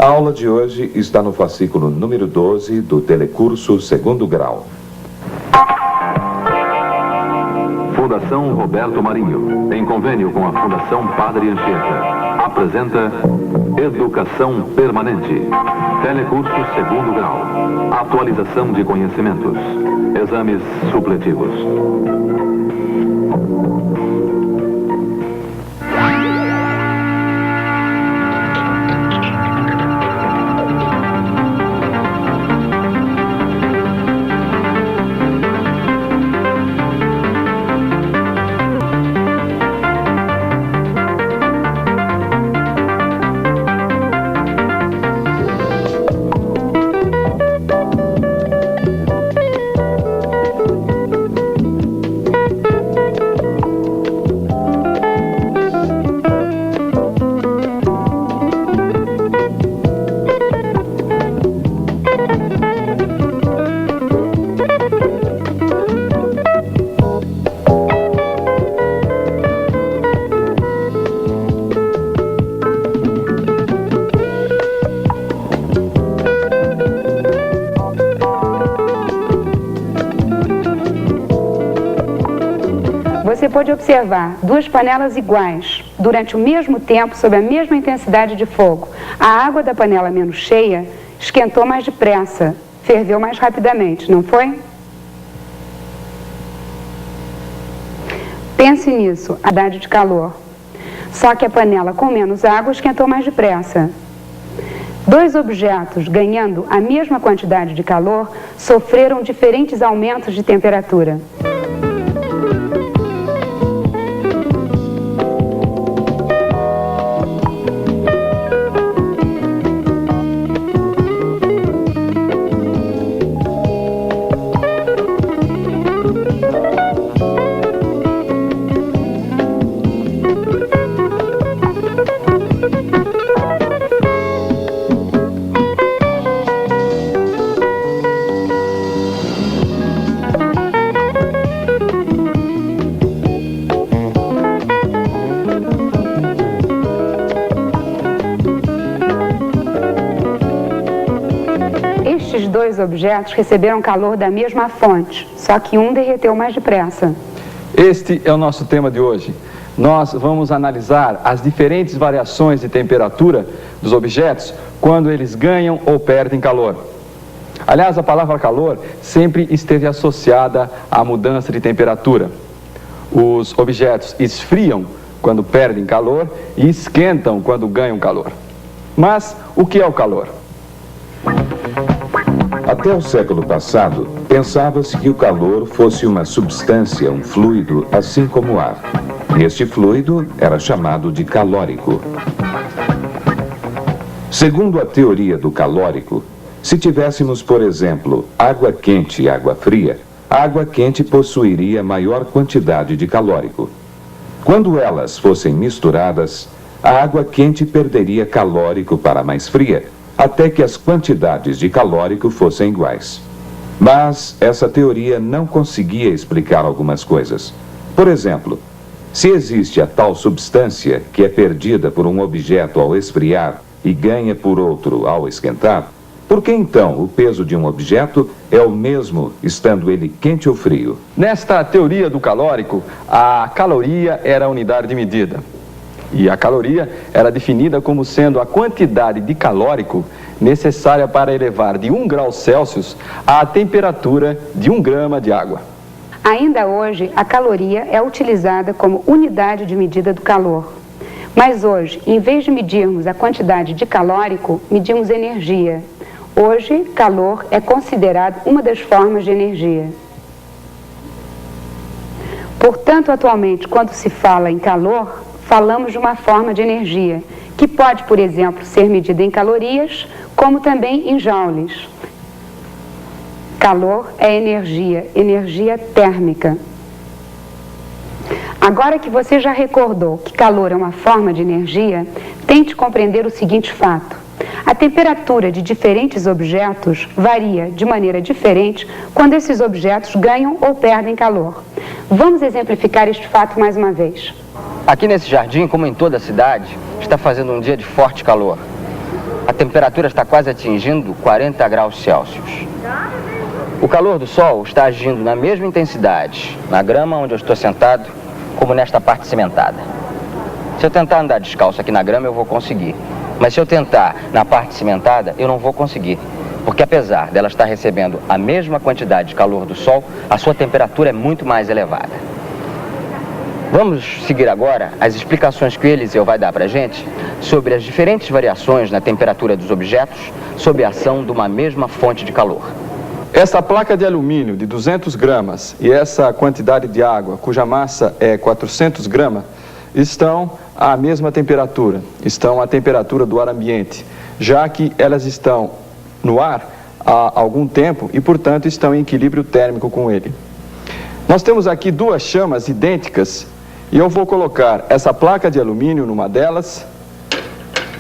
A aula de hoje está no fascículo número 12 do telecurso 2º grau. Fundação Roberto Marinho, em convênio com a Fundação Padre Anchieta, apresenta Educação Permanente. Telecurso 2º grau. Atualização de conhecimentos. Exames supletivos. Você pode observar duas panelas iguais, durante o mesmo tempo, sob a mesma intensidade de fogo. A água da panela menos cheia esquentou mais depressa, ferveu mais rapidamente, não foi? Pense nisso, a quantidade de calor. Só que a panela com menos água esquentou mais depressa. Dois objetos ganhando a mesma quantidade de calor sofreram diferentes aumentos de temperatura. Estes dois objetos receberam calor da mesma fonte, só que um derreteu mais depressa. Este é o nosso tema de hoje. Nós vamos analisar as diferentes variações de temperatura dos objetos quando eles ganham ou perdem calor. Aliás, a palavra calor sempre esteve associada à mudança de temperatura. Os objetos esfriam quando perdem calor e esquentam quando ganham calor. Mas o que é o calor? Até o século passado, pensava-se que o calor fosse uma substância, um fluido, assim como o ar. Este fluido era chamado de calórico. Segundo a teoria do calórico, se tivéssemos, por exemplo, água quente e água fria, a água quente possuiria maior quantidade de calórico. Quando elas fossem misturadas, a água quente perderia calórico para a mais fria, até que as quantidades de calórico fossem iguais. Mas essa teoria não conseguia explicar algumas coisas. Por exemplo, se existe a tal substância que é perdida por um objeto ao esfriar e ganha por outro ao esquentar, por que então o peso de um objeto é o mesmo estando ele quente ou frio? Nesta teoria do calórico, a caloria era a unidade de medida. E a caloria era definida como sendo a quantidade de calórico necessária para elevar de 1 grau Celsius a temperatura de 1 grama de água. Ainda hoje, a caloria é utilizada como unidade de medida do calor. Mas hoje, em vez de medirmos a quantidade de calórico, medimos energia. Hoje, calor é considerado uma das formas de energia. Portanto, atualmente, quando se fala em calor, falamos de uma forma de energia, que pode, por exemplo, ser medida em calorias, como também em joules. Calor é energia, energia térmica. Agora que você já recordou que calor é uma forma de energia, tente compreender o seguinte fato. A temperatura de diferentes objetos varia de maneira diferente quando esses objetos ganham ou perdem calor. Vamos exemplificar este fato mais uma vez. Aqui nesse jardim, como em toda a cidade, está fazendo um dia de forte calor. A temperatura está quase atingindo 40 graus Celsius. O calor do sol está agindo na mesma intensidade na grama onde eu estou sentado, como nesta parte cimentada. Se eu tentar andar descalço aqui na grama, eu vou conseguir. Mas se eu tentar na parte cimentada, eu não vou conseguir. Porque apesar dela estar recebendo a mesma quantidade de calor do sol, a sua temperatura é muito mais elevada. Vamos seguir agora as explicações que o Eliseu vai dar para a gente sobre as diferentes variações na temperatura dos objetos sob a ação de uma mesma fonte de calor. Essa placa de alumínio de 200 gramas e essa quantidade de água, cuja massa é 400 gramas, estão à mesma temperatura, estão à temperatura do ar ambiente, já que elas estão no ar há algum tempo e, portanto, estão em equilíbrio térmico com ele. Nós temos aqui duas chamas idênticas e eu vou colocar essa placa de alumínio numa delas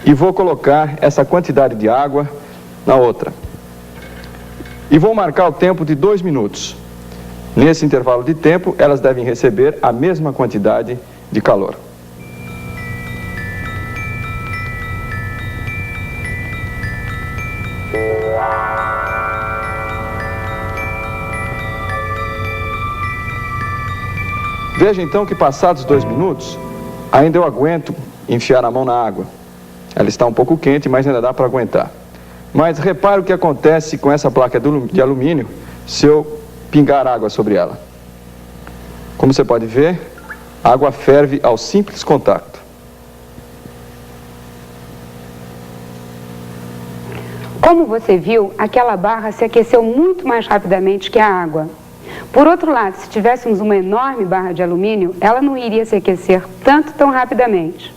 e vou colocar essa quantidade de água na outra. E vou marcar o tempo de 2 minutos. Nesse intervalo de tempo, elas devem receber a mesma quantidade de calor. Veja então que passados 2 minutos, ainda eu aguento enfiar a mão na água. Ela está um pouco quente, mas ainda dá para aguentar. Mas repare o que acontece com essa placa de alumínio se eu pingar água sobre ela. Como você pode ver, a água ferve ao simples contato. Como você viu, aquela barra se aqueceu muito mais rapidamente que a água. Por outro lado, se tivéssemos uma enorme barra de alumínio, ela não iria se aquecer tão rapidamente.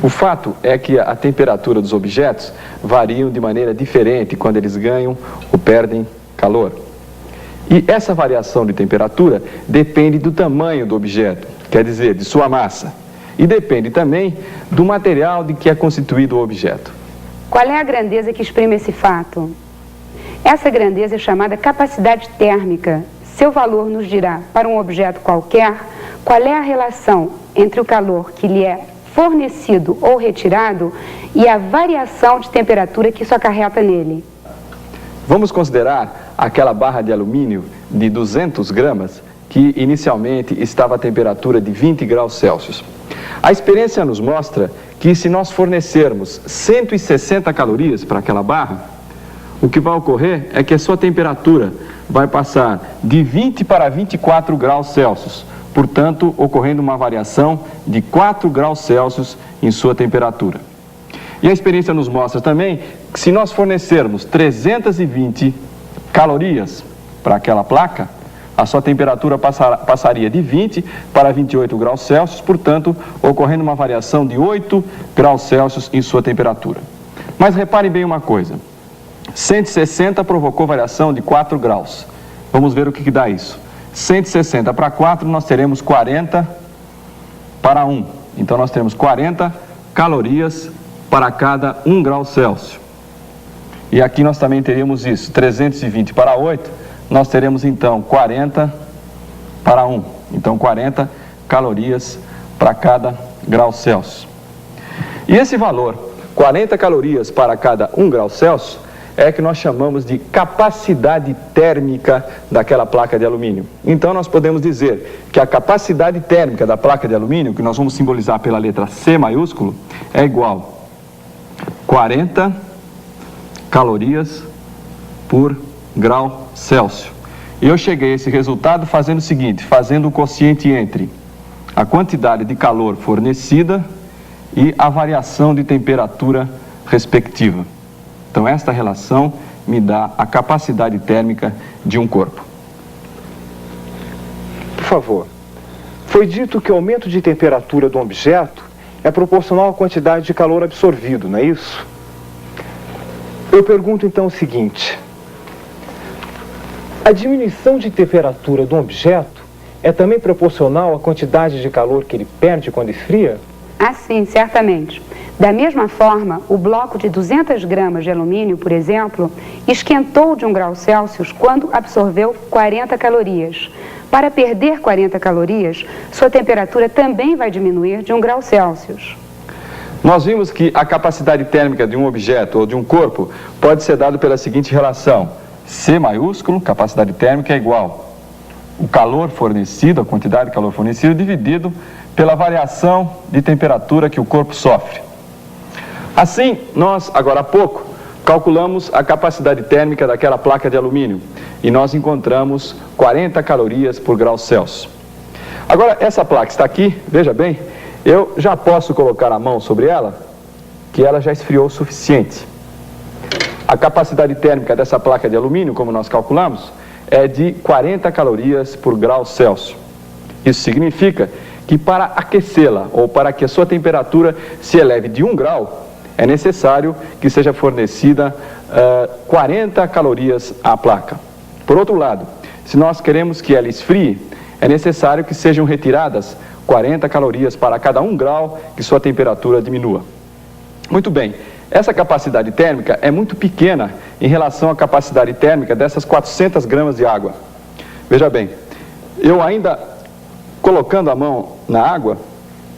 O fato é que a temperatura dos objetos variam de maneira diferente quando eles ganham ou perdem calor. E essa variação de temperatura depende do tamanho do objeto, quer dizer, de sua massa. E depende também do material de que é constituído o objeto. Qual é a grandeza que exprime esse fato? Essa grandeza é chamada capacidade térmica. Seu valor nos dirá, para um objeto qualquer, qual é a relação entre o calor que lhe é fornecido ou retirado e a variação de temperatura que isso acarreta nele. Vamos considerar aquela barra de alumínio de 200 gramas que inicialmente estava a temperatura de 20 graus Celsius. A experiência nos mostra que se nós fornecermos 160 calorias para aquela barra, o que vai ocorrer é que a sua temperatura vai passar de 20 para 24 graus Celsius, portanto, ocorrendo uma variação de 4 graus Celsius em sua temperatura. E a experiência nos mostra também que se nós fornecermos 320 calorias para aquela placa, a sua temperatura passaria de 20 para 28 graus Celsius, portanto, ocorrendo uma variação de 8 graus Celsius em sua temperatura. Mas reparem bem uma coisa, 160 provocou variação de 4 graus. Vamos ver o que dá isso. 160 para 4, nós teremos 40 para 1. Então, nós teremos 40 calorias para cada 1 grau Celsius. E aqui nós também teríamos isso, 320 para 8, nós teremos então 40 para 1. Então, 40 calorias para cada grau Celsius. E esse valor, 40 calorias para cada 1 grau Celsius, é que nós chamamos de capacidade térmica daquela placa de alumínio. Então, nós podemos dizer que a capacidade térmica da placa de alumínio, que nós vamos simbolizar pela letra C maiúsculo, é igual a 40 calorias por grau Celsius. E eu cheguei a esse resultado fazendo o seguinte, fazendo o quociente entre a quantidade de calor fornecida e a variação de temperatura respectiva. Então, esta relação me dá a capacidade térmica de um corpo. Por favor, foi dito que o aumento de temperatura do objeto é proporcional à quantidade de calor absorvido, não é isso? Eu pergunto então o seguinte: a diminuição de temperatura do objeto é também proporcional à quantidade de calor que ele perde quando esfria? Ah, sim, certamente. Da mesma forma, o bloco de 200 gramas de alumínio, por exemplo, esquentou de 1 grau Celsius quando absorveu 40 calorias. Para perder 40 calorias, sua temperatura também vai diminuir de 1 grau Celsius. Nós vimos que a capacidade térmica de um objeto ou de um corpo pode ser dada pela seguinte relação. C maiúsculo, capacidade térmica, é igual o calor fornecido, a quantidade de calor fornecido, dividido pela variação de temperatura que o corpo sofre. Assim, nós, agora há pouco, calculamos a capacidade térmica daquela placa de alumínio e nós encontramos 40 calorias por grau Celsius. Agora, essa placa está aqui, veja bem, eu já posso colocar a mão sobre ela, que ela já esfriou o suficiente. A capacidade térmica dessa placa de alumínio, como nós calculamos, é de 40 calorias por grau Celsius. Isso significa que para aquecê-la, ou para que a sua temperatura se eleve de 1 grau, é necessário que seja fornecida 40 calorias à placa. Por outro lado, se nós queremos que ela esfrie, é necessário que sejam retiradas 40 calorias para cada 1 grau que sua temperatura diminua. Muito bem, essa capacidade térmica é muito pequena em relação à capacidade térmica dessas 400 gramas de água. Veja bem, eu ainda colocando a mão na água,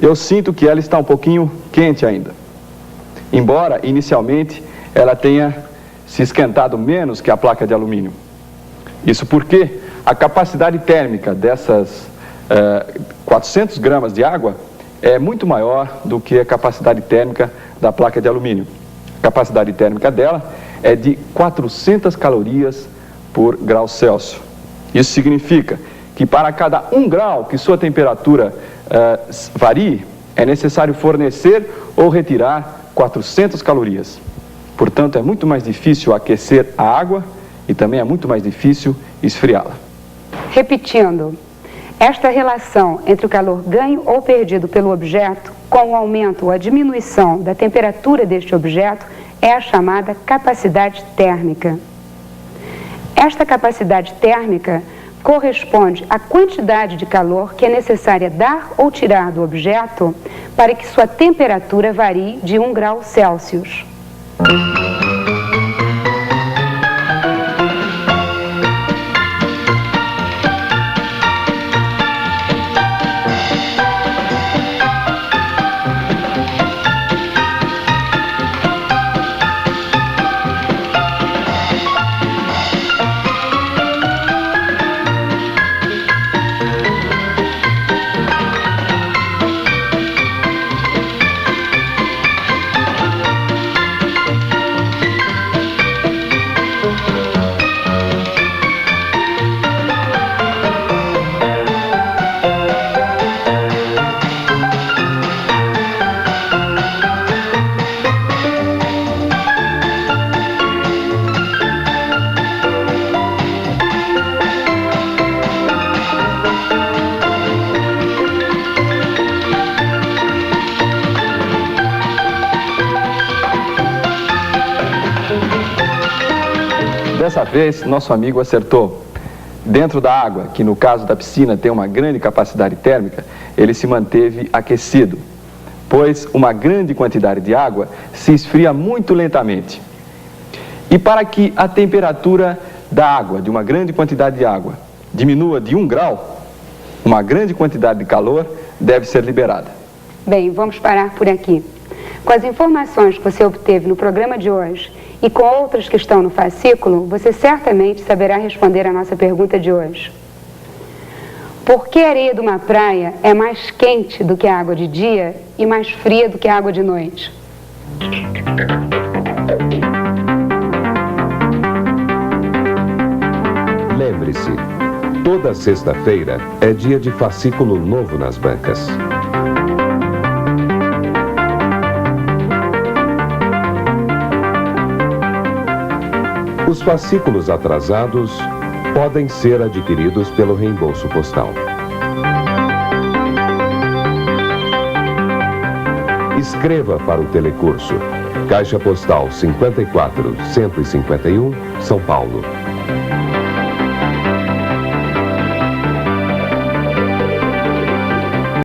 eu sinto que ela está um pouquinho quente ainda. Embora, inicialmente, ela tenha se esquentado menos que a placa de alumínio. Isso porque a capacidade térmica dessas 400 gramas de água é muito maior do que a capacidade térmica da placa de alumínio. A capacidade térmica dela é de 400 calorias por grau Celsius. Isso significa que para cada 1 grau que sua temperatura varie, é necessário fornecer ou retirar 400 calorias. Portanto, é muito mais difícil aquecer a água e também é muito mais difícil esfriá-la. Repetindo, esta relação entre o calor ganho ou perdido pelo objeto com o aumento ou a diminuição da temperatura deste objeto é a chamada capacidade térmica. Esta capacidade térmica corresponde à quantidade de calor que é necessária dar ou tirar do objeto para que sua temperatura varie de 1 grau Celsius. Dessa vez, nosso amigo acertou. Dentro da água, que no caso da piscina tem uma grande capacidade térmica, ele se manteve aquecido, pois uma grande quantidade de água se esfria muito lentamente. E para que a temperatura da água, de uma grande quantidade de água, diminua de 1 grau, uma grande quantidade de calor deve ser liberada. Bem, vamos parar por aqui. Com as informações que você obteve no programa de hoje e com outras que estão no fascículo, você certamente saberá responder a nossa pergunta de hoje. Por que a areia de uma praia é mais quente do que a água de dia e mais fria do que a água de noite? Lembre-se, toda sexta-feira é dia de fascículo novo nas bancas. Os fascículos atrasados podem ser adquiridos pelo reembolso postal. Escreva para o telecurso. Caixa Postal 54-151, São Paulo.